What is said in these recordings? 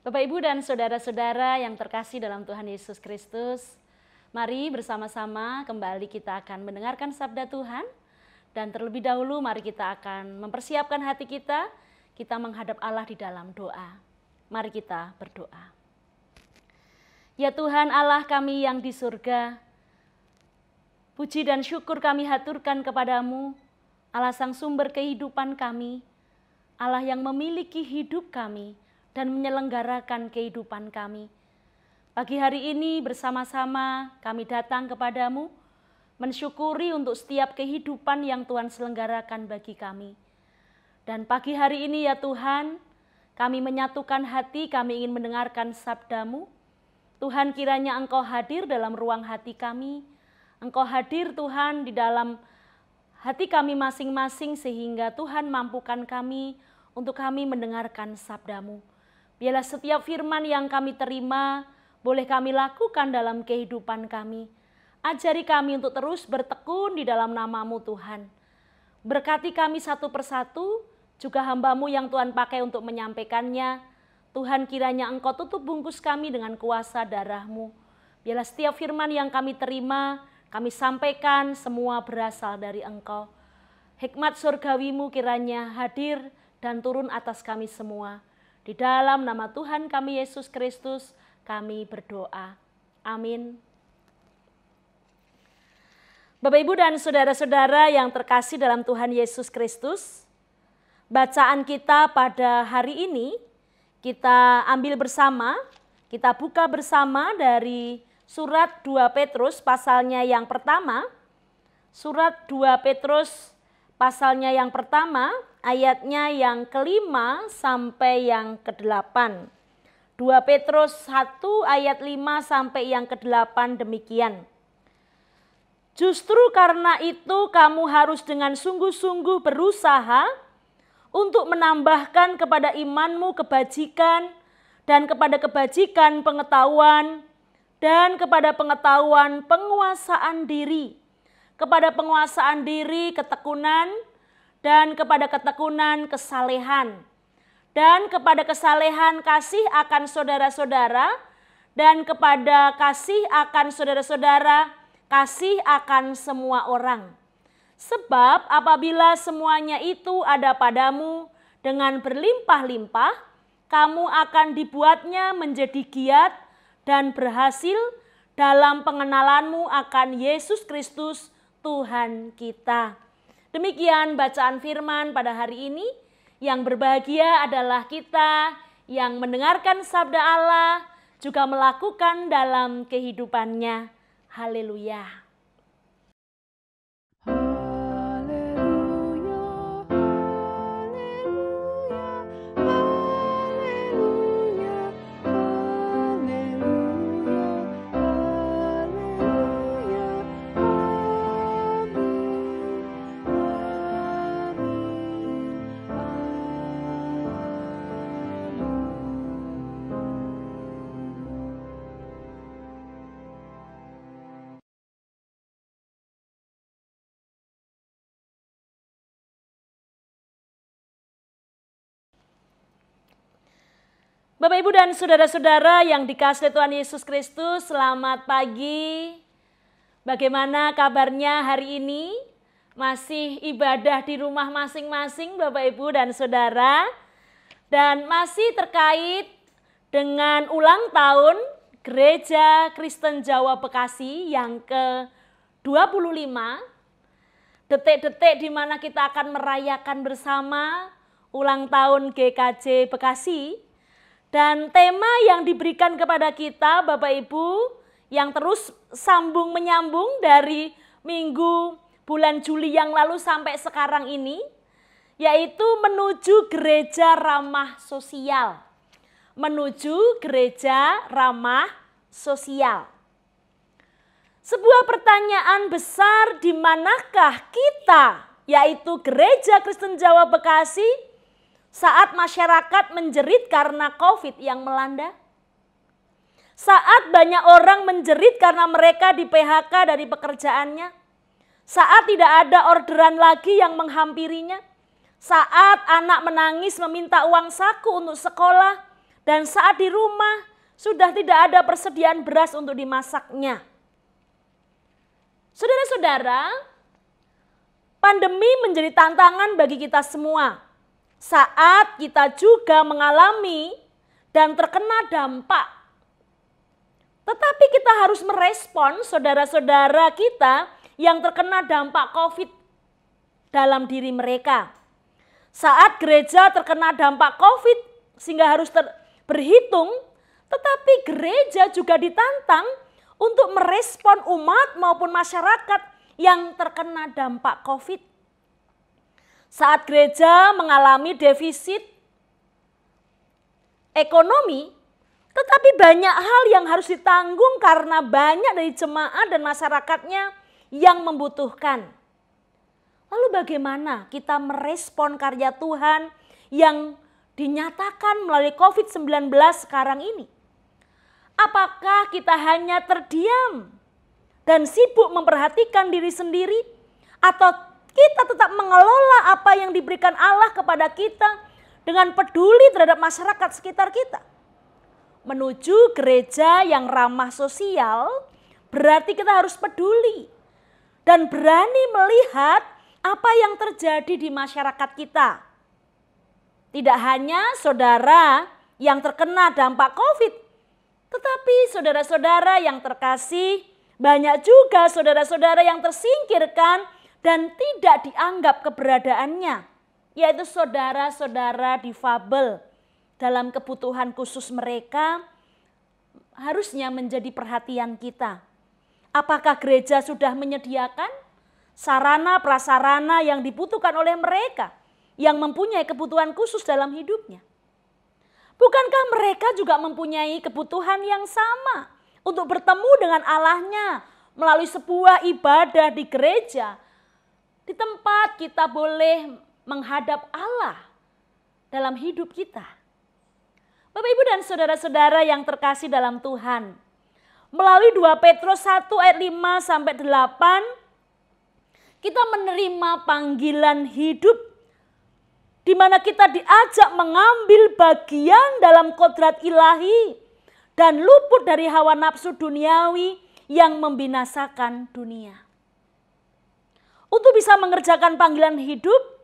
Bapak, Ibu, dan saudara-saudara yang terkasih dalam Tuhan Yesus Kristus, mari bersama-sama kembali kita akan mendengarkan sabda Tuhan. Dan terlebih dahulu mari kita akan mempersiapkan hati kita menghadap Allah di dalam doa. Mari kita berdoa. Ya Tuhan Allah kami yang di surga, puji dan syukur kami haturkan kepadamu, Allah sang sumber kehidupan kami, Allah yang memiliki hidup kami dan menyelenggarakan kehidupan kami. Pagi hari ini bersama-sama kami datang kepadamu, mensyukuri untuk setiap kehidupan yang Tuhan selenggarakan bagi kami. Dan pagi hari ini ya Tuhan, kami menyatukan hati, kami ingin mendengarkan sabda-Mu. Tuhan, kiranya Engkau hadir dalam ruang hati kami, Engkau hadir Tuhan di dalam hati kami masing-masing sehingga Tuhan mampukan kami untuk kami mendengarkan sabda-Mu. Biarlah setiap firman yang kami terima boleh kami lakukan dalam kehidupan kami. Ajari kami untuk terus bertekun di dalam nama-Mu Tuhan. Berkati kami satu persatu, juga hamba-Mu yang Tuhan pakai untuk menyampaikannya. Tuhan, kiranya Engkau tutup bungkus kami dengan kuasa darah-Mu. Biarlah setiap firman yang kami terima, kami sampaikan semua berasal dari Engkau. Hikmat surgawi-Mu kiranya hadir dan turun atas kami semua. Di dalam nama Tuhan kami Yesus Kristus, kami berdoa. Amin. Bapak, Ibu, dan saudara-saudara yang terkasih dalam Tuhan Yesus Kristus, bacaan kita pada hari ini kita ambil bersama, kita buka bersama dari surat 2 Petrus pasalnya yang pertama. Surat 2 Petrus pasalnya yang pertama, ayatnya yang ke-5 sampai yang ke-8. 2 Petrus 1 ayat 5 sampai yang ke-8 demikian. Justru karena itu kamu harus dengan sungguh-sungguh berusaha untuk menambahkan kepada imanmu kebajikan, dan kepada kebajikan pengetahuan, dan kepada pengetahuan penguasaan diri, kepada penguasaan diri ketekunan, dan kepada ketekunan kesalehan, dan kepada kesalehan kasih akan saudara-saudara, dan kepada kasih akan saudara-saudara kasih akan semua orang. Sebab apabila semuanya itu ada padamu dengan berlimpah-limpah, kamu akan dibuatnya menjadi giat dan berhasil dalam pengenalanmu akan Yesus Kristus Tuhan kita. Demikian bacaan firman pada hari ini. Yang berbahagia adalah kita yang mendengarkan sabda Allah, juga melakukan dalam kehidupannya. Haleluya. Bapak, Ibu, dan saudara-saudara yang dikasihi Tuhan Yesus Kristus, selamat pagi. Bagaimana kabarnya hari ini? Masih ibadah di rumah masing-masing Bapak, Ibu, dan saudara. Dan masih terkait dengan ulang tahun Gereja Kristen Jawa Bekasi yang ke-25. Detik-detik di mana kita akan merayakan bersama ulang tahun GKJ Bekasi. Dan tema yang diberikan kepada kita Bapak Ibu yang terus sambung menyambung dari minggu bulan Juli yang lalu sampai sekarang ini, yaitu menuju gereja ramah sosial. Menuju gereja ramah sosial. Sebuah pertanyaan besar, di manakah kita, yaitu Gereja Kristen Jawa Bekasi, saat masyarakat menjerit karena COVID yang melanda? Saat banyak orang menjerit karena mereka di PHK dari pekerjaannya? Saat tidak ada orderan lagi yang menghampirinya? Saat anak menangis meminta uang saku untuk sekolah Dan saat di rumah sudah tidak ada persediaan beras untuk dimasaknya. Saudara-saudara, pandemi menjadi tantangan bagi kita semua. Saat kita juga mengalami dan terkena dampak. Tetapi kita harus merespon saudara-saudara kita yang terkena dampak COVID dalam diri mereka. Saat gereja terkena dampak COVID sehingga harus berhitung, tetapi gereja juga ditantang untuk merespon umat maupun masyarakat yang terkena dampak COVID. Saat gereja mengalami defisit ekonomi, tetapi banyak hal yang harus ditanggung karena banyak dari jemaat dan masyarakatnya yang membutuhkan. Lalu bagaimana kita merespon karya Tuhan yang dinyatakan melalui COVID-19 sekarang ini? Apakah kita hanya terdiam dan sibuk memperhatikan diri sendiri? Atau kita tetap mengelola apa yang diberikan Allah kepada kita dengan peduli terhadap masyarakat sekitar kita? Menuju gereja yang ramah sosial berarti kita harus peduli dan berani melihat apa yang terjadi di masyarakat kita. Tidak hanya saudara yang terkena dampak COVID, tetapi saudara-saudara yang terkasih, banyak juga saudara-saudara yang tersingkirkan dan tidak dianggap keberadaannya, yaitu saudara-saudara difabel. Dalam kebutuhan khusus mereka harusnya menjadi perhatian kita. Apakah gereja sudah menyediakan sarana prasarana yang dibutuhkan oleh mereka yang mempunyai kebutuhan khusus dalam hidupnya? Bukankah mereka juga mempunyai kebutuhan yang sama untuk bertemu dengan Allahnya melalui sebuah ibadah di gereja, di tempat kita boleh menghadap Allah dalam hidup kita? Bapak, Ibu, dan saudara-saudara yang terkasih dalam Tuhan, melalui 2 Petrus 1 ayat 5-8, kita menerima panggilan hidup di mana kita diajak mengambil bagian dalam kodrat ilahi dan luput dari hawa nafsu duniawi yang membinasakan dunia. Untuk bisa mengerjakan panggilan hidup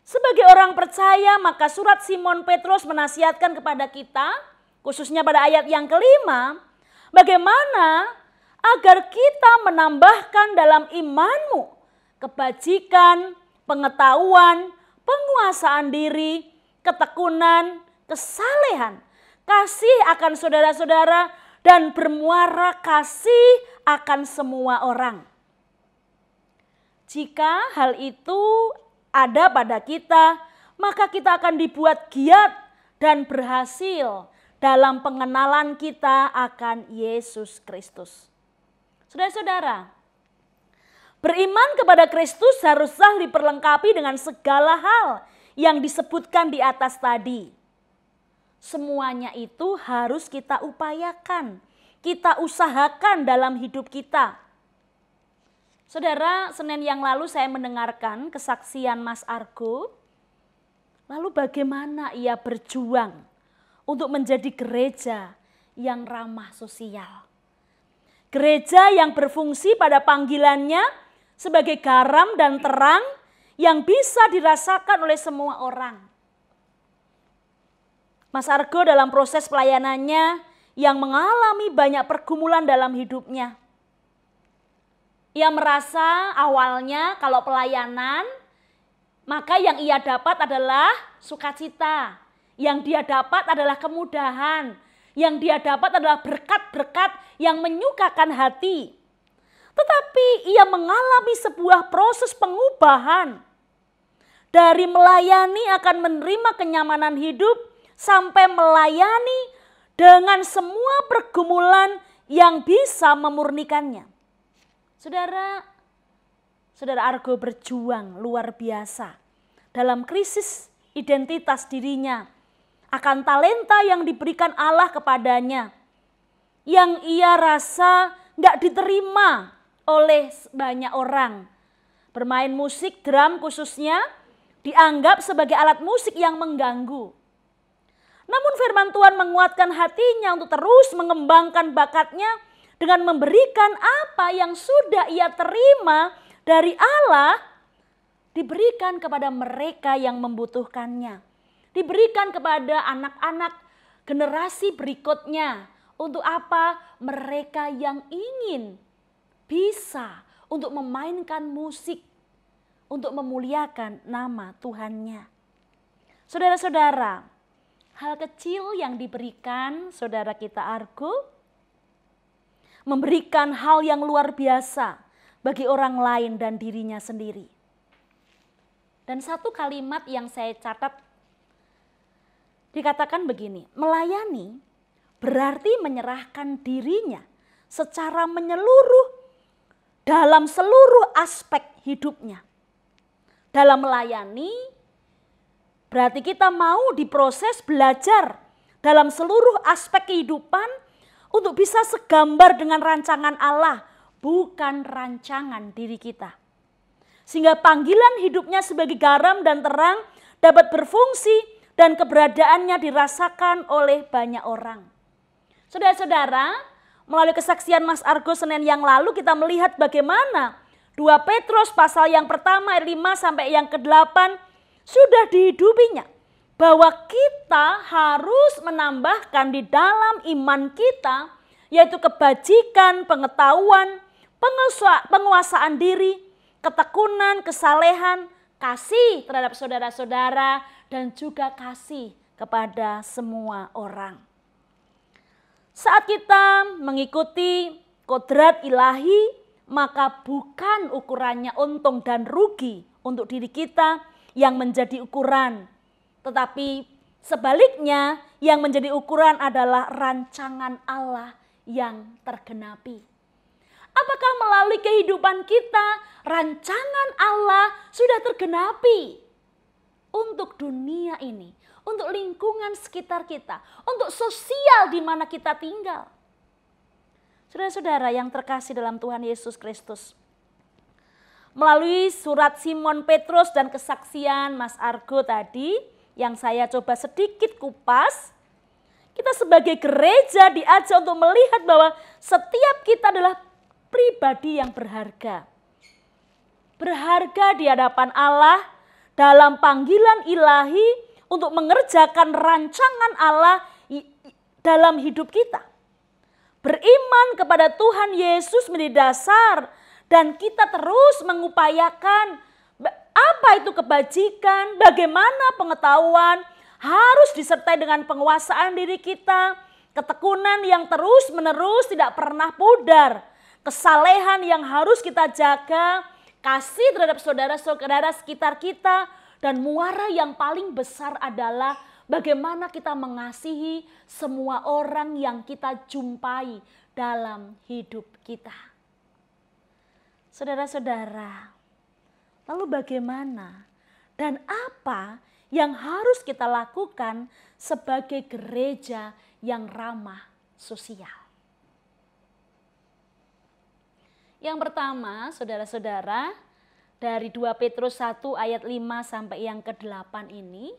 sebagai orang percaya, maka surat Simon Petrus menasihatkan kepada kita, khususnya pada ayat yang kelima, bagaimana agar kita menambahkan dalam imanmu kebajikan, pengetahuan, penguasaan diri, ketekunan, kesalehan, kasih akan saudara-saudara, dan bermuara kasih akan semua orang. Jika hal itu ada pada kita, maka kita akan dibuat giat dan berhasil dalam pengenalan kita akan Yesus Kristus. Saudara-saudara, beriman kepada Kristus haruslah diperlengkapi dengan segala hal yang disebutkan di atas tadi. Semuanya itu harus kita upayakan, kita usahakan dalam hidup kita. Saudara, Senin yang lalu saya mendengarkan kesaksian Mas Argo. Lalu bagaimana ia berjuang untuk menjadi gereja yang ramah sosial. Gereja yang berfungsi pada panggilannya sebagai garam dan terang yang bisa dirasakan oleh semua orang. Mas Argo dalam proses pelayanannya yang mengalami banyak pergumulan dalam hidupnya. Ia merasa awalnya kalau pelayanan, maka yang ia dapat adalah sukacita. Yang dia dapat adalah kemudahan. Yang dia dapat adalah berkat-berkat yang menyukakan hati. Tetapi ia mengalami sebuah proses pengubahan. Dari melayani akan menerima kenyamanan hidup, sampai melayani dengan semua pergumulan yang bisa memurnikannya. Saudara Argo berjuang luar biasa dalam krisis identitas dirinya akan talenta yang diberikan Allah kepadanya yang ia rasa gak diterima oleh banyak orang. Bermain musik, drum khususnya dianggap sebagai alat musik yang mengganggu. Namun firman Tuhan menguatkan hatinya untuk terus mengembangkan bakatnya dengan memberikan apa yang sudah ia terima dari Allah, diberikan kepada mereka yang membutuhkannya. Diberikan kepada anak-anak generasi berikutnya. Untuk apa? Mereka yang ingin bisa untuk memainkan musik, untuk memuliakan nama Tuhannya. Saudara-saudara, hal kecil yang diberikan saudara kita Argo, memberikan hal yang luar biasa bagi orang lain dan dirinya sendiri. Dan satu kalimat yang saya catat, dikatakan begini, melayani berarti menyerahkan dirinya secara menyeluruh dalam seluruh aspek hidupnya. Dalam melayani berarti kita mau diproses belajar dalam seluruh aspek kehidupan untuk bisa segambar dengan rancangan Allah, bukan rancangan diri kita. Sehingga panggilan hidupnya sebagai garam dan terang dapat berfungsi dan keberadaannya dirasakan oleh banyak orang. Saudara-saudara, melalui kesaksian Mas Argo Senin yang lalu kita melihat bagaimana 2 Petrus pasal yang pertama ayat 5 sampai yang ke-8 sudah dihidupinya. Bahwa kita harus menambahkan di dalam iman kita, yaitu kebajikan, pengetahuan, penguasaan diri, ketekunan, kesalehan, kasih terhadap saudara-saudara, dan juga kasih kepada semua orang. Saat kita mengikuti kodrat ilahi, maka bukan ukurannya untung dan rugi untuk diri kita yang menjadi ukuran. Tetapi sebaliknya yang menjadi ukuran adalah rancangan Allah yang tergenapi. Apakah melalui kehidupan kita rancangan Allah sudah tergenapi untuk dunia ini, untuk lingkungan sekitar kita, untuk sosial di mana kita tinggal? Saudara-saudara yang terkasih dalam Tuhan Yesus Kristus, melalui surat Simon Petrus dan kesaksian Mas Argo tadi, yang saya coba sedikit kupas, kita sebagai gereja diajak untuk melihat bahwa setiap kita adalah pribadi yang berharga. Berharga di hadapan Allah dalam panggilan ilahi untuk mengerjakan rancangan Allah dalam hidup kita. Beriman kepada Tuhan Yesus menjadi dasar dan kita terus mengupayakan apa itu kebajikan, bagaimana pengetahuan harus disertai dengan penguasaan diri kita, ketekunan yang terus menerus tidak pernah pudar, kesalehan yang harus kita jaga, kasih terhadap saudara-saudara sekitar kita, dan muara yang paling besar adalah bagaimana kita mengasihi semua orang yang kita jumpai dalam hidup kita. Saudara-saudara, lalu bagaimana dan apa yang harus kita lakukan sebagai gereja yang ramah sosial? Yang pertama, saudara-saudara, dari 2 Petrus 1 ayat 5 sampai yang ke-8 ini,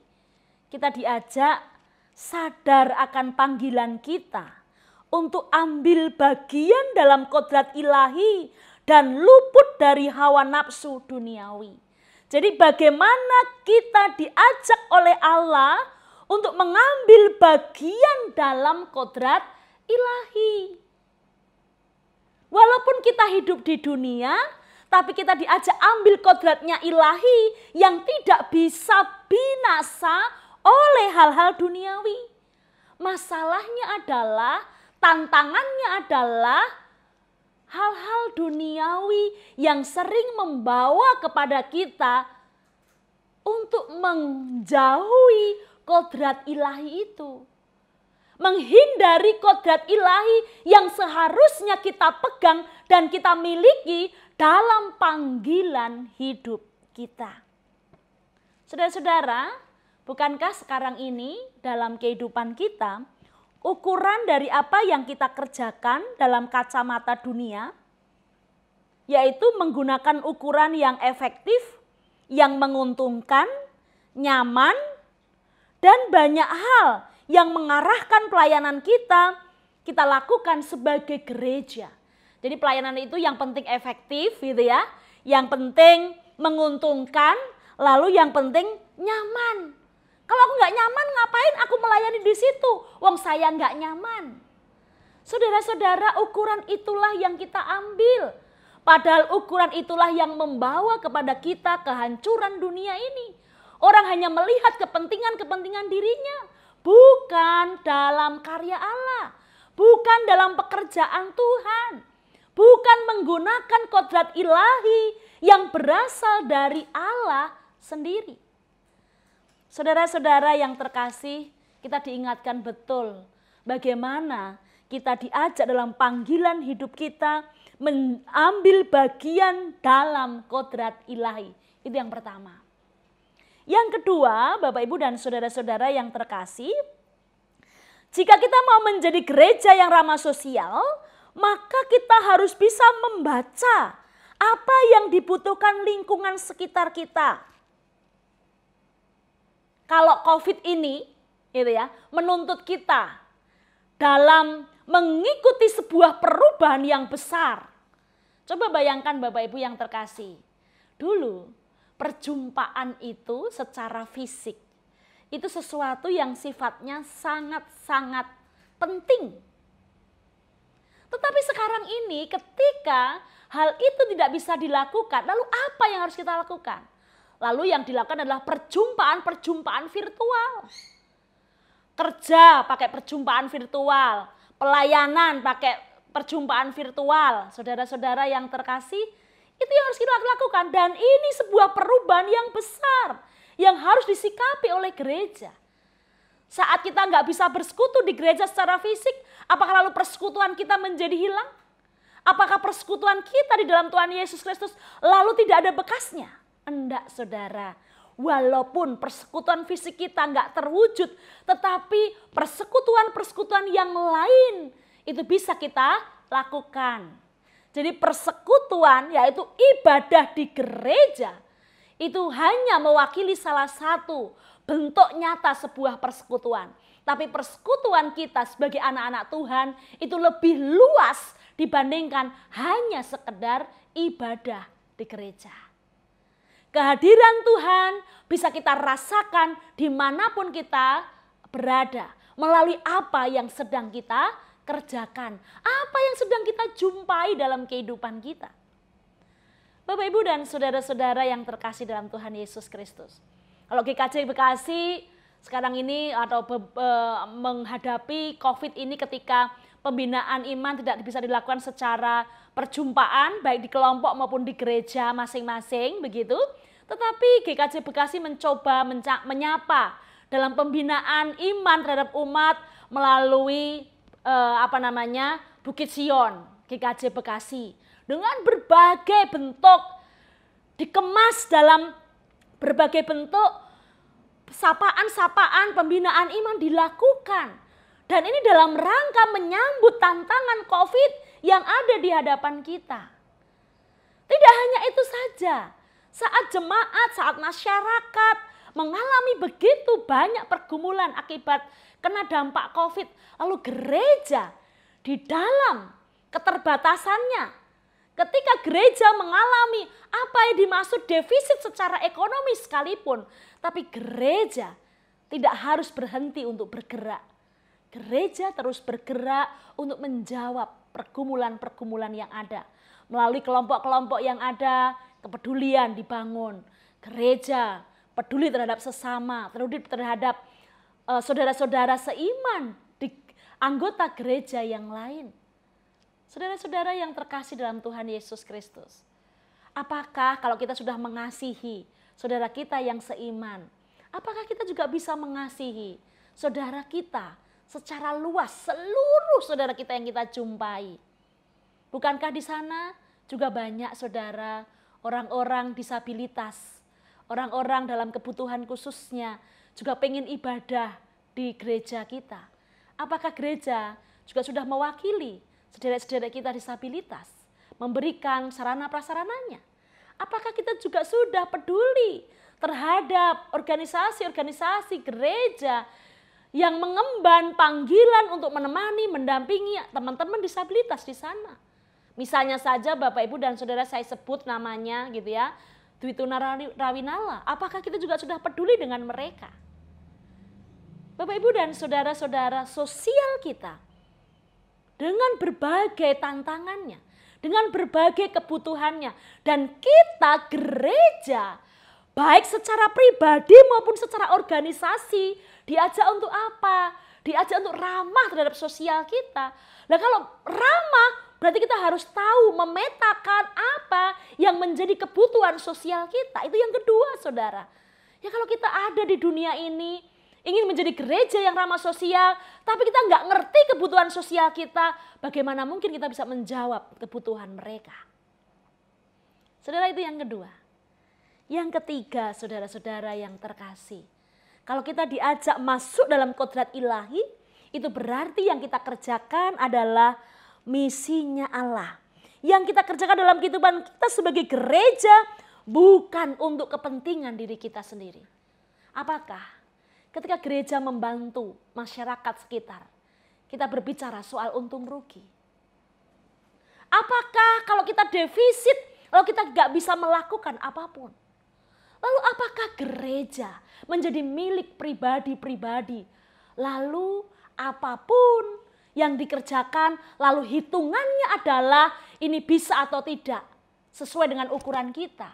kita diajak sadar akan panggilan kita untuk ambil bagian dalam kodrat ilahi dan luput dari hawa nafsu duniawi. Jadi bagaimana kita diajak oleh Allah untuk mengambil bagian dalam kodrat ilahi. Walaupun kita hidup di dunia, tapi kita diajak ambil kodratnya ilahi yang tidak bisa binasa oleh hal-hal duniawi. Masalahnya adalah, tantangannya adalah hal-hal duniawi yang sering membawa kepada kita untuk menjauhi kodrat ilahi itu. Menghindari kodrat ilahi yang seharusnya kita pegang dan kita miliki dalam panggilan hidup kita. Saudara-saudara, bukankah sekarang ini dalam kehidupan kita, ukuran dari apa yang kita kerjakan dalam kacamata dunia, yaitu menggunakan ukuran yang efektif, yang menguntungkan, nyaman, dan banyak hal yang mengarahkan pelayanan kita lakukan sebagai gereja. Jadi pelayanan itu yang penting efektif gitu ya, yang penting menguntungkan, lalu yang penting nyaman. Kalau aku nggak nyaman, ngapain aku melayani di situ? Wong saya nggak nyaman. Saudara-saudara, ukuran itulah yang kita ambil. Padahal ukuran itulah yang membawa kepada kita kehancuran dunia ini. Orang hanya melihat kepentingan-kepentingan dirinya. Bukan dalam karya Allah. Bukan dalam pekerjaan Tuhan. Bukan menggunakan kodrat ilahi yang berasal dari Allah sendiri. Saudara-saudara yang terkasih, kita diingatkan betul bagaimana kita diajak dalam panggilan hidup kita mengambil bagian dalam kodrat ilahi. Itu yang pertama. Yang kedua, Bapak Ibu dan saudara-saudara yang terkasih, jika kita mau menjadi gereja yang ramah sosial, maka kita harus bisa membaca apa yang dibutuhkan lingkungan sekitar kita. Kalau COVID ini gitu ya, menuntut kita dalam mengikuti sebuah perubahan yang besar. Coba bayangkan Bapak Ibu yang terkasih. Dulu perjumpaan itu secara fisik itu sesuatu yang sifatnya sangat-sangat penting. Tetapi sekarang ini ketika hal itu tidak bisa dilakukan, lalu apa yang harus kita lakukan? Lalu yang dilakukan adalah perjumpaan virtual. Kerja pakai perjumpaan virtual, pelayanan pakai perjumpaan virtual. Saudara-saudara yang terkasih, itu yang harus kita lakukan. Dan ini sebuah perubahan yang besar yang harus disikapi oleh gereja. Saat kita nggak bisa bersekutu di gereja secara fisik, apakah lalu persekutuan kita menjadi hilang? Apakah persekutuan kita di dalam Tuhan Yesus Kristus lalu tidak ada bekasnya? Enggak, saudara. Walaupun persekutuan fisik kita nggak terwujud, tetapi persekutuan-persekutuan yang lain itu bisa kita lakukan. Jadi persekutuan, yaitu ibadah di gereja, itu hanya mewakili salah satu bentuk nyata sebuah persekutuan. Tapi persekutuan kita sebagai anak-anak Tuhan itu lebih luas dibandingkan hanya sekedar ibadah di gereja. Kehadiran Tuhan bisa kita rasakan dimanapun kita berada. Melalui apa yang sedang kita kerjakan. Apa yang sedang kita jumpai dalam kehidupan kita. Bapak Ibu dan saudara-saudara yang terkasih dalam Tuhan Yesus Kristus. Kalau GKJ Bekasi sekarang ini atau menghadapi COVID ini ketika pembinaan iman tidak bisa dilakukan secara perjumpaan baik di kelompok maupun di gereja masing-masing begitu. Tetapi GKJ Bekasi mencoba menyapa dalam pembinaan iman terhadap umat melalui Bukit Sion GKJ Bekasi dengan berbagai bentuk dikemas dalam berbagai bentuk sapaan-sapaan pembinaan iman dilakukan. Dan ini dalam rangka menyambut tantangan COVID yang ada di hadapan kita. Tidak hanya itu saja. Saat jemaat, saat masyarakat mengalami begitu banyak pergumulan akibat kena dampak COVID. Lalu gereja di dalam keterbatasannya. Ketika gereja mengalami apa yang dimaksud defisit secara ekonomi sekalipun. Tapi gereja tidak harus berhenti untuk bergerak. Gereja terus bergerak untuk menjawab pergumulan-pergumulan yang ada. Melalui kelompok-kelompok yang ada, kepedulian dibangun. Gereja peduli terhadap sesama, peduli terhadap saudara-saudara seiman di anggota gereja yang lain. Saudara-saudara yang terkasih dalam Tuhan Yesus Kristus. Apakah kalau kita sudah mengasihi saudara kita yang seiman, apakah kita juga bisa mengasihi saudara kita secara luas, seluruh saudara kita yang kita jumpai? Bukankah di sana juga banyak saudara, orang-orang disabilitas, orang-orang dalam kebutuhan khususnya juga pengen ibadah di gereja kita? Apakah gereja juga sudah mewakili saudara-saudara kita disabilitas, memberikan sarana prasarananya? Apakah kita juga sudah peduli terhadap organisasi-organisasi gereja yang mengemban panggilan untuk menemani, mendampingi teman-teman disabilitas di sana. Misalnya saja Bapak Ibu dan Saudara saya sebut namanya gitu ya, Dwi Tuna Rawinala. Apakah kita juga sudah peduli dengan mereka? Bapak Ibu dan Saudara-saudara, sosial kita dengan berbagai tantangannya, dengan berbagai kebutuhannya, dan kita gereja baik secara pribadi maupun secara organisasi diajak untuk apa? Diajak untuk ramah terhadap sosial kita. Nah kalau ramah berarti kita harus tahu memetakan apa yang menjadi kebutuhan sosial kita. Itu yang kedua saudara. Ya kalau kita ada di dunia ini ingin menjadi gereja yang ramah sosial, tapi kita nggak ngerti kebutuhan sosial kita, bagaimana mungkin kita bisa menjawab kebutuhan mereka? Saudara, itu yang kedua. Yang ketiga, saudara-saudara yang terkasih, kalau kita diajak masuk dalam kodrat ilahi, itu berarti yang kita kerjakan adalah misinya Allah. Yang kita kerjakan dalam kehidupan kita sebagai gereja bukan untuk kepentingan diri kita sendiri. Apakah ketika gereja membantu masyarakat sekitar, kita berbicara soal untung rugi? Apakah kalau kita defisit, lalu kita gak bisa melakukan apapun? Lalu apakah gereja menjadi milik pribadi-pribadi? Lalu apapun yang dikerjakan, lalu hitungannya adalah ini bisa atau tidak sesuai dengan ukuran kita.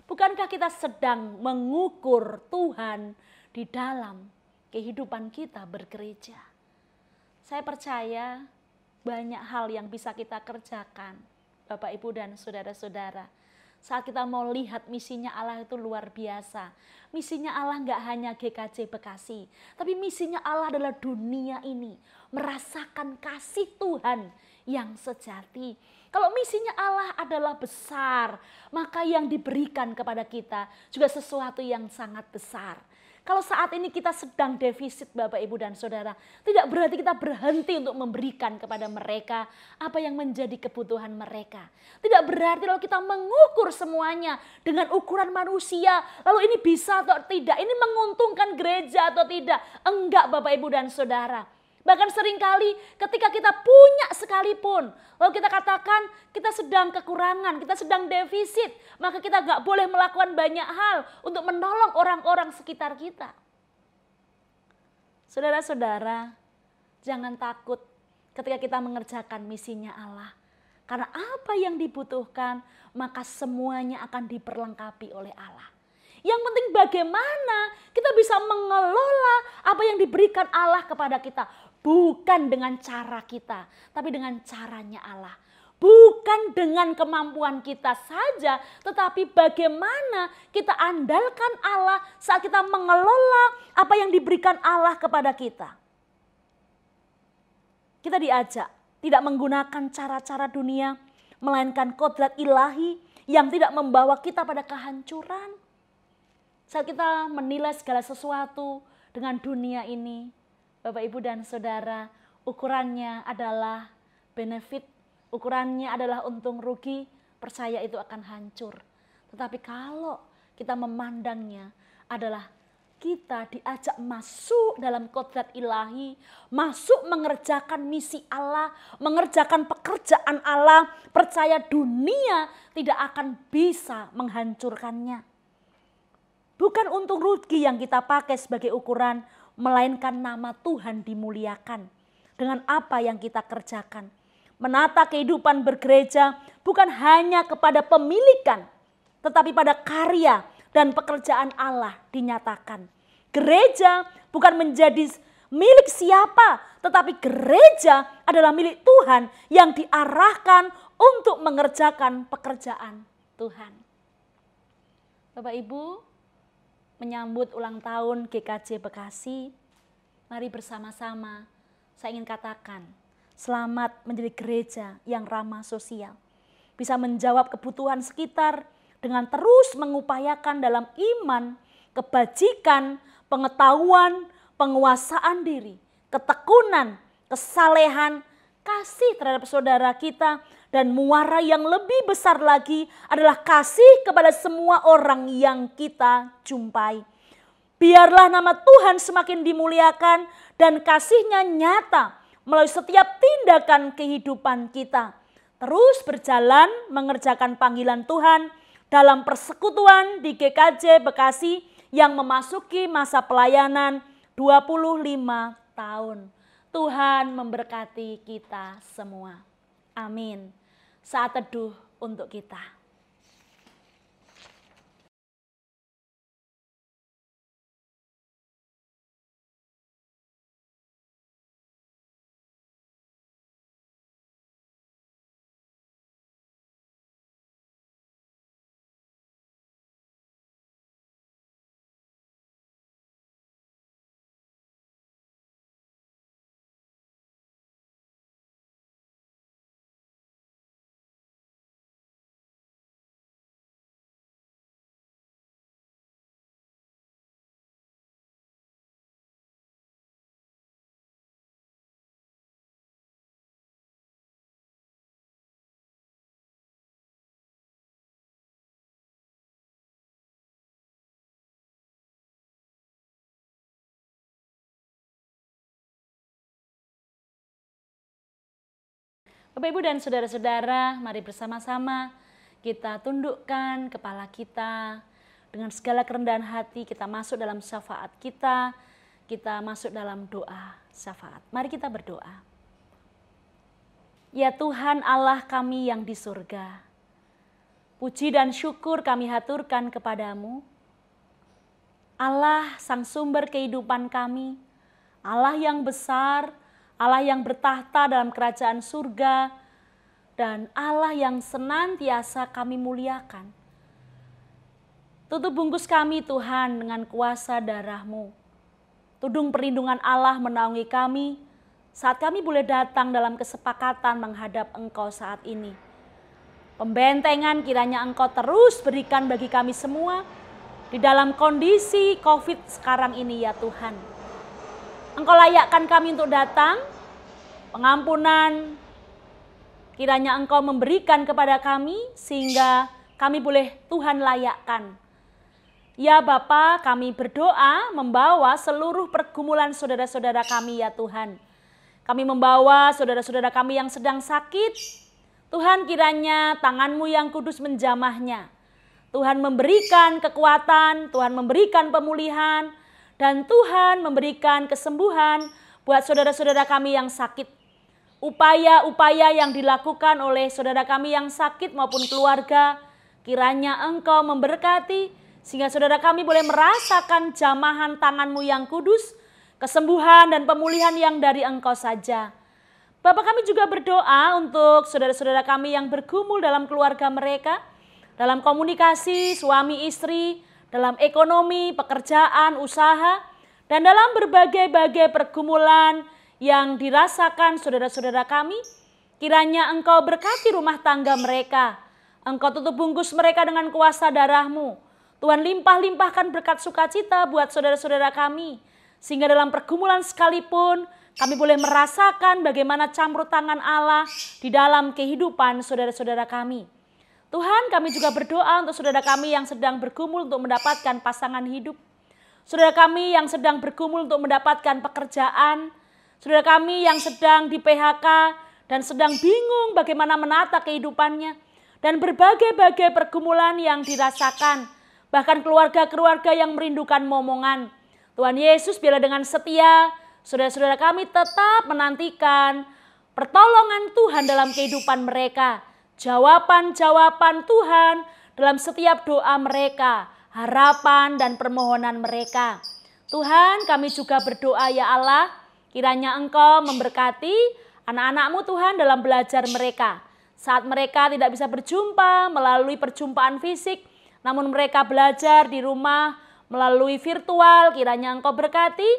Bukankah kita sedang mengukur Tuhan di dalam kehidupan kita bergereja? Saya percaya banyak hal yang bisa kita kerjakan, Bapak Ibu dan saudara-saudara. Saat kita mau lihat misinya Allah itu luar biasa. Misinya Allah nggak hanya GKJ Bekasi, tapi misinya Allah adalah dunia ini. Merasakan kasih Tuhan yang sejati. Kalau misinya Allah adalah besar, maka yang diberikan kepada kita juga sesuatu yang sangat besar. Kalau saat ini kita sedang defisit Bapak Ibu dan Saudara, tidak berarti kita berhenti untuk memberikan kepada mereka apa yang menjadi kebutuhan mereka. Tidak berarti lalu kita mengukur semuanya dengan ukuran manusia, lalu ini bisa atau tidak, ini menguntungkan gereja atau tidak. Enggak Bapak Ibu dan Saudara. Bahkan seringkali ketika kita punya sekalipun, lalu kita katakan kita sedang kekurangan, kita sedang defisit, maka kita gak boleh melakukan banyak hal untuk menolong orang-orang sekitar kita. Saudara-saudara, jangan takut ketika kita mengerjakan misinya Allah. Karena apa yang dibutuhkan, maka semuanya akan diperlengkapi oleh Allah. Yang penting bagaimana kita bisa mengelola apa yang diberikan Allah kepada kita. Bukan dengan cara kita, tapi dengan caranya Allah. Bukan dengan kemampuan kita saja, tetapi bagaimana kita andalkan Allah saat kita mengelola apa yang diberikan Allah kepada kita. Kita diajak tidak menggunakan cara-cara dunia, melainkan kodrat ilahi yang tidak membawa kita pada kehancuran. Saat kita menilai segala sesuatu dengan dunia ini, Bapak Ibu dan Saudara, ukurannya adalah benefit, ukurannya adalah untung rugi, percaya itu akan hancur. Tetapi kalau kita memandangnya adalah kita diajak masuk dalam kodrat ilahi, masuk mengerjakan misi Allah, mengerjakan pekerjaan Allah, percaya dunia tidak akan bisa menghancurkannya. Bukan untung rugi yang kita pakai sebagai ukuran, melainkan nama Tuhan dimuliakan dengan apa yang kita kerjakan. Menata kehidupan bergereja bukan hanya kepada pemilikan, tetapi pada karya dan pekerjaan Allah dinyatakan. Gereja bukan menjadi milik siapa, tetapi gereja adalah milik Tuhan yang diarahkan untuk mengerjakan pekerjaan Tuhan. Bapak Ibu, menyambut ulang tahun GKJ Bekasi, mari bersama-sama saya ingin katakan, selamat menjadi gereja yang ramah sosial. Bisa menjawab kebutuhan sekitar dengan terus mengupayakan dalam iman, kebajikan, pengetahuan, penguasaan diri, ketekunan, kesalehan, kasih terhadap saudara kita, dan muara yang lebih besar lagi adalah kasih kepada semua orang yang kita jumpai. Biarlah nama Tuhan semakin dimuliakan dan kasih-Nya nyata melalui setiap tindakan kehidupan kita. Terus berjalan mengerjakan panggilan Tuhan dalam persekutuan di GKJ Bekasi yang memasuki masa pelayanan 25 tahun. Tuhan memberkati kita semua. Amin. Saat teduh untuk kita. Bapak, Ibu, dan saudara-saudara, mari bersama-sama kita tundukkan kepala kita. Dengan segala kerendahan hati kita masuk dalam syafaat kita masuk dalam doa syafaat. Mari kita berdoa. Ya Tuhan Allah kami yang di surga, puji dan syukur kami haturkan kepadamu. Allah sang sumber kehidupan kami, Allah yang besar, Allah yang bertahta dalam kerajaan surga, dan Allah yang senantiasa kami muliakan. Tutup bungkus kami Tuhan dengan kuasa darah-Mu. Tudung perlindungan Allah menaungi kami saat kami boleh datang dalam kesepakatan menghadap Engkau saat ini. Pembentengan kiranya Engkau terus berikan bagi kami semua di dalam kondisi COVID sekarang ini ya Tuhan. Engkau layakkan kami untuk datang, pengampunan kiranya Engkau memberikan kepada kami sehingga kami boleh Tuhan layakkan. Ya Bapa, kami berdoa membawa seluruh pergumulan saudara-saudara kami ya Tuhan. Kami membawa saudara-saudara kami yang sedang sakit. Tuhan kiranya tangan-Mu yang kudus menjamahnya. Tuhan memberikan kekuatan, Tuhan memberikan pemulihan, dan Tuhan memberikan kesembuhan buat saudara-saudara kami yang sakit. Upaya-upaya yang dilakukan oleh saudara kami yang sakit maupun keluarga, kiranya Engkau memberkati, sehingga saudara kami boleh merasakan jamahan tangan-Mu yang kudus, kesembuhan dan pemulihan yang dari Engkau saja. Bapak, kami juga berdoa untuk saudara-saudara kami yang bergumul dalam keluarga mereka, dalam komunikasi suami istri, dalam ekonomi, pekerjaan, usaha, dan dalam berbagai-bagai pergumulan yang dirasakan saudara-saudara kami. Kiranya Engkau berkati rumah tangga mereka. Engkau tutup bungkus mereka dengan kuasa darah-Mu. Tuhan limpah-limpahkan berkat sukacita buat saudara-saudara kami. Sehingga dalam pergumulan sekalipun kami boleh merasakan bagaimana campur tangan Allah di dalam kehidupan saudara-saudara kami. Tuhan, kami juga berdoa untuk saudara kami yang sedang bergumul untuk mendapatkan pasangan hidup. Saudara kami yang sedang bergumul untuk mendapatkan pekerjaan. Saudara kami yang sedang di PHK dan sedang bingung bagaimana menata kehidupannya. Dan berbagai-bagai pergumulan yang dirasakan. Bahkan keluarga-keluarga yang merindukan momongan. Tuhan Yesus, biarlah dengan setia saudara-saudara kami tetap menantikan pertolongan Tuhan dalam kehidupan mereka. Jawaban-jawaban Tuhan dalam setiap doa mereka, harapan dan permohonan mereka. Tuhan, kami juga berdoa ya Allah, kiranya Engkau memberkati anak-anak-Mu Tuhan dalam belajar mereka. Saat mereka tidak bisa berjumpa melalui perjumpaan fisik, namun mereka belajar di rumah melalui virtual, kiranya Engkau berkati.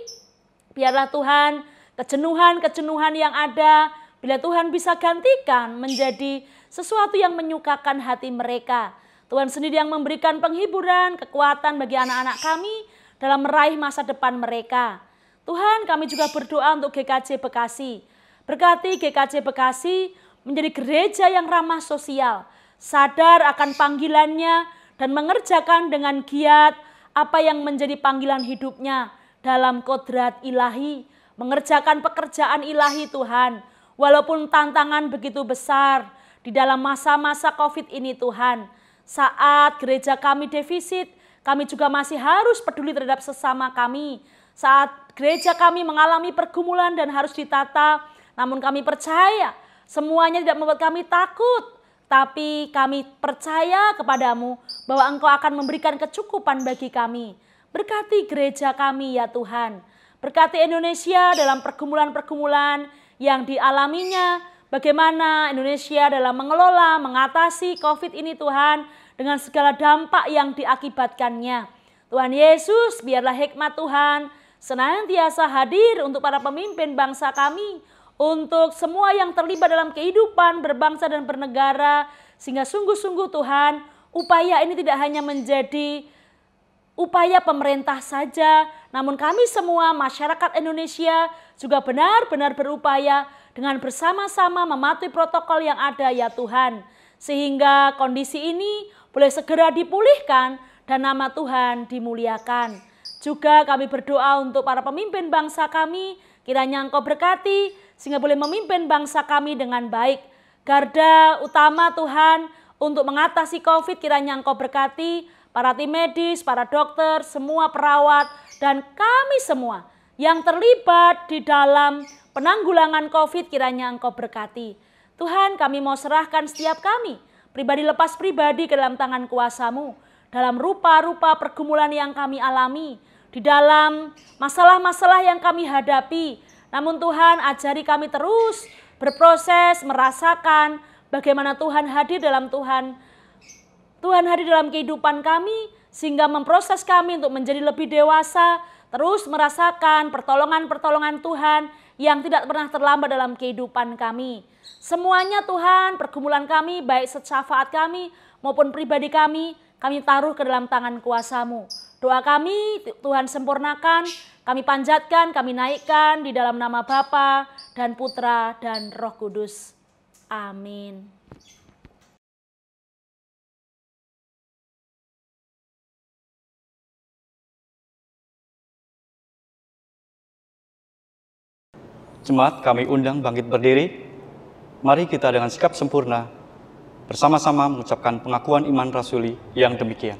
Biarlah Tuhan kejenuhan-kejenuhan yang ada, bila Tuhan bisa gantikan menjadi sesuatu yang menyukakan hati mereka. Tuhan sendiri yang memberikan penghiburan, kekuatan bagi anak-anak kami dalam meraih masa depan mereka. Tuhan, kami juga berdoa untuk GKJ Bekasi. Berkati GKJ Bekasi menjadi gereja yang ramah sosial, sadar akan panggilannya dan mengerjakan dengan giat apa yang menjadi panggilan hidupnya dalam kodrat ilahi, mengerjakan pekerjaan ilahi Tuhan. Walaupun tantangan begitu besar di dalam masa-masa COVID ini Tuhan, saat gereja kami defisit, kami juga masih harus peduli terhadap sesama kami. Saat gereja kami mengalami pergumulan dan harus ditata, namun kami percaya semuanya tidak membuat kami takut. Tapi kami percaya kepadamu bahwa Engkau akan memberikan kecukupan bagi kami. Berkati gereja kami ya Tuhan. Berkati Indonesia dalam pergumulan-pergumulan yang dialaminya. Bagaimana Indonesia dalam mengelola, mengatasi COVID ini Tuhan. Dengan segala dampak yang diakibatkannya. Tuhan Yesus, biarlah hikmat Tuhan senantiasa hadir untuk para pemimpin bangsa kami. Untuk semua yang terlibat dalam kehidupan berbangsa dan bernegara. Sehingga sungguh-sungguh Tuhan, upaya ini tidak hanya menjadi upaya pemerintah saja, namun kami semua masyarakat Indonesia juga benar-benar berupaya dengan bersama-sama mematuhi protokol yang ada ya Tuhan. Sehingga kondisi ini boleh segera dipulihkan dan nama Tuhan dimuliakan. Juga kami berdoa untuk para pemimpin bangsa kami, kiranya Engkau berkati sehingga boleh memimpin bangsa kami dengan baik. Garda utama Tuhan untuk mengatasi COVID kiranya Engkau berkati para tim medis, para dokter, semua perawat, dan kami semua yang terlibat di dalam penanggulangan COVID kiranya Engkau berkati. Tuhan, kami mau serahkan setiap kami, pribadi lepas pribadi ke dalam tangan kuasa-Mu, dalam rupa-rupa pergumulan yang kami alami, di dalam masalah-masalah yang kami hadapi. Namun Tuhan, ajari kami terus berproses, merasakan bagaimana Tuhan hadir dalam Tuhan hadir dalam kehidupan kami, sehingga memproses kami untuk menjadi lebih dewasa, terus merasakan pertolongan-pertolongan Tuhan yang tidak pernah terlambat dalam kehidupan kami. Semuanya Tuhan, pergumulan kami, baik syafaat kami maupun pribadi kami taruh ke dalam tangan kuasa-Mu. Doa kami Tuhan sempurnakan, kami panjatkan, kami naikkan di dalam nama Bapa dan Putra dan Roh Kudus. Amin. Jemaat kami undang bangkit berdiri. Mari kita dengan sikap sempurna bersama-sama mengucapkan pengakuan iman rasuli yang demikian.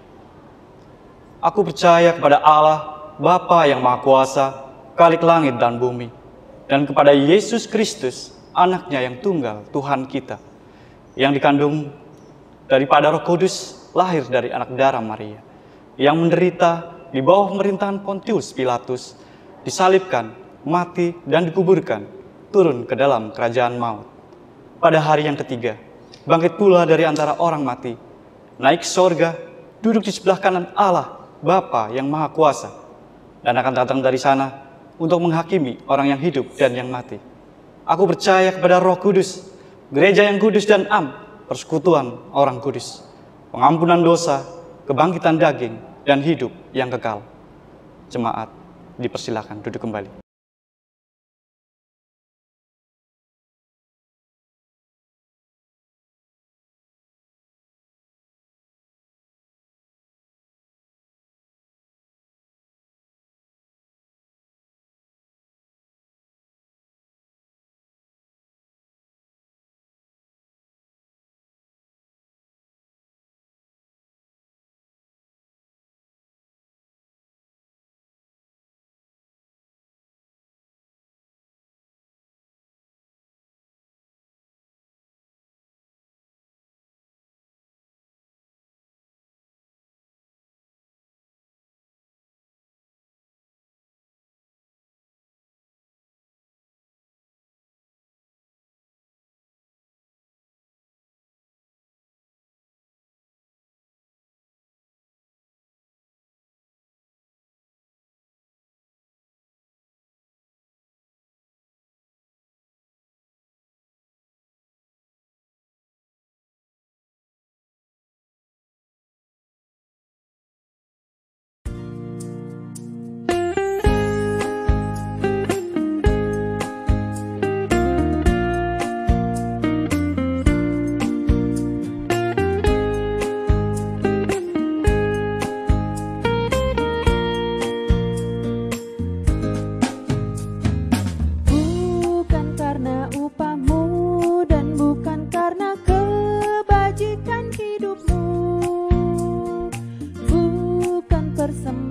Aku percaya kepada Allah, Bapa yang Maha Kuasa, Khalik langit dan bumi, dan kepada Yesus Kristus, anaknya yang tunggal, Tuhan kita, yang dikandung daripada Roh Kudus, lahir dari anak darah Maria, yang menderita di bawah pemerintahan Pontius Pilatus, disalibkan, mati, dan dikuburkan, turun ke dalam kerajaan maut. Pada hari yang ketiga, bangkit pula dari antara orang mati, naik ke sorga, duduk di sebelah kanan Allah, Bapa yang Maha Kuasa, dan akan datang dari sana untuk menghakimi orang yang hidup dan yang mati. Aku percaya kepada Roh Kudus, gereja yang kudus dan am, persekutuan orang kudus, pengampunan dosa, kebangkitan daging, dan hidup yang kekal. Jemaat, dipersilakan duduk kembali.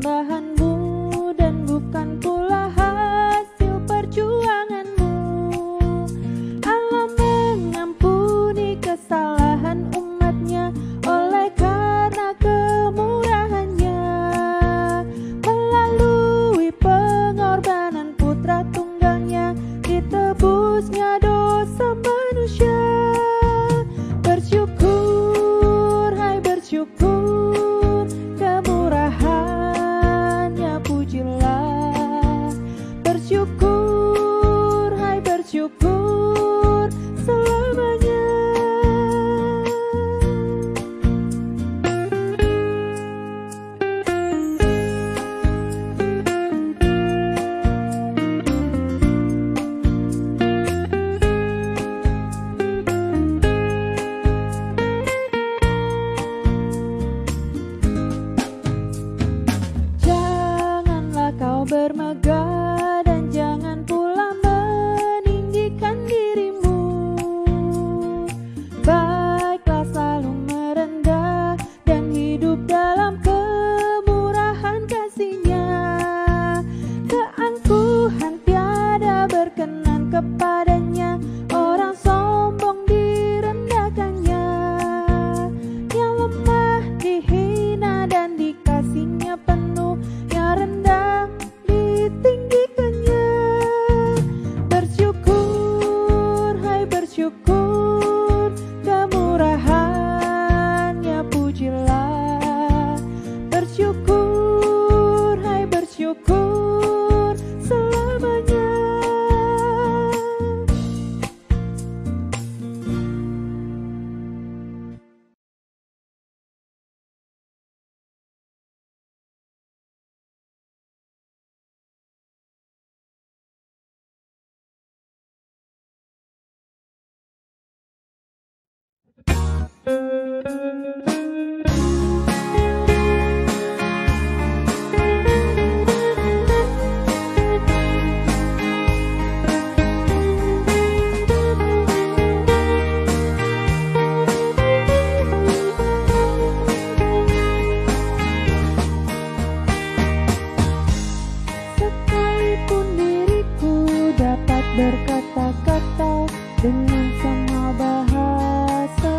persembahanmu dan bukan pula hasil perjuanganmu. Allah mengampuni kesalahan umatnya oleh karena kemurahannya. Melalui pengorbanan putra tunggalnya ditebusnya dosa manusia. Bersyukur, hai bersyukur, kemurahannya pujilah. Bersyukur, hai bersyukur, selamanya. Janganlah kau bermegah dan jangan pula meninggikan dirimu. Baiklah selalu merendah dan hidup dalam kemurahan kasih-Nya. Keangkuhan tiada berkenan kepadanya, orang sombong direndahkannya. Yang lemah dihina dan dikasihnya penuh, yang rendah ditinggikannya. Bersyukur, hai bersyukur, kemurahannya pujilah. Bersyukur, hai bersyukur, selamanya. Sekalipun diriku dapat berkata-kata dengan semua bahasa,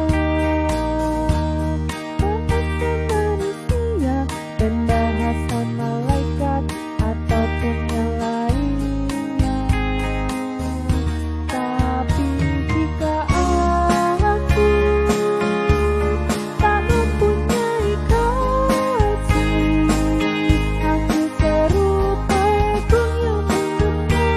bahasa manusia dan bahasa malaikat ataupun yang lainnya. Tapi jika aku tak mempunyai kasih, aku serupa ekor yang menggenggam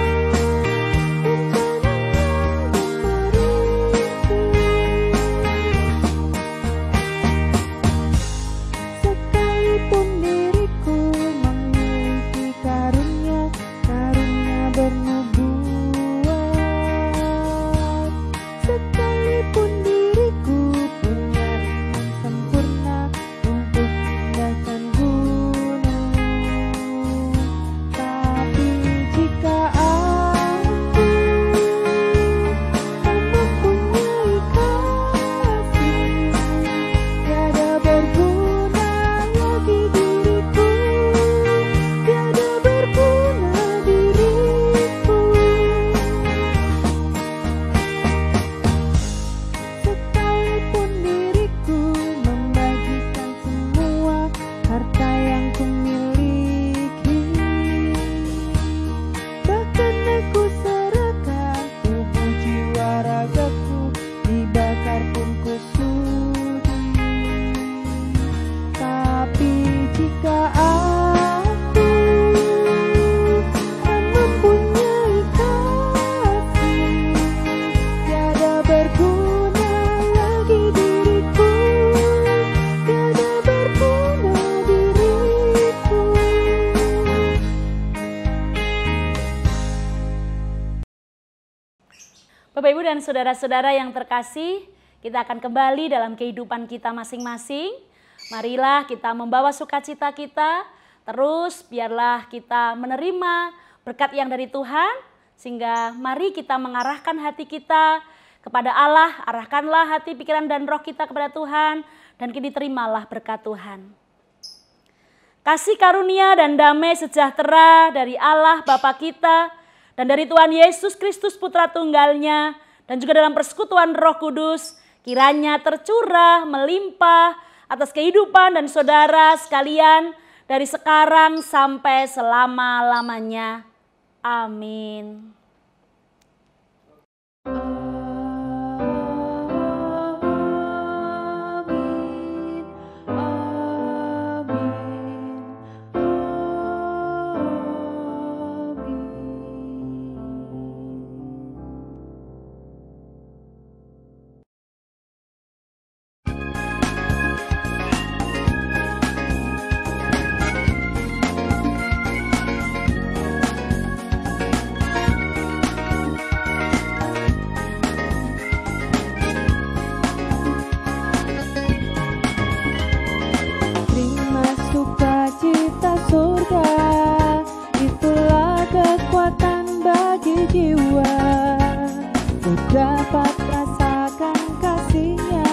sekalipun diriku memiliki karunia bernubuat, sekalipun diriku punya iman sempurna untuk memindahkan gunung. Tapi jika aku tak mempunyai kasih, tiada berguna lagi diriku, tiada berguna diriku. Sekalipun diriku membagikan semua harta yang kumiliki, bahkan aku serahkan tubuh jiwa ragaku, dibakar pun ku sudi. Tapi jika aku tak mempunyai kasih, tiada berguna lagi diriku, tiada berguna diriku. Bapak, Ibu, dan saudara-saudara yang terkasih, kita akan kembali dalam kehidupan kita masing-masing. Marilah kita membawa sukacita kita, terus biarlah kita menerima berkat yang dari Tuhan, sehingga mari kita mengarahkan hati kita kepada Allah, arahkanlah hati, pikiran, dan roh kita kepada Tuhan, dan kini terimalah berkat Tuhan. kasih karunia dan damai sejahtera dari Allah Bapa kita dan dari Tuhan Yesus Kristus Putra Tunggalnya dan juga dalam persekutuan Roh Kudus kiranya tercurah melimpah atas kehidupan dan saudara sekalian dari sekarang sampai selama-lamanya. Amin. Dapat rasakan kasih-Nya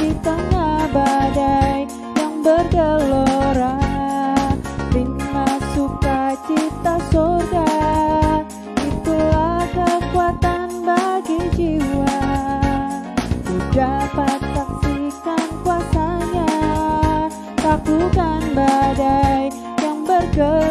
di tengah badai yang bergelora. Terima sukacita surga, itulah kekuatan bagi jiwa. Ku dapat saksikan kuasa-Nya, taklukkan badai yang bergelora.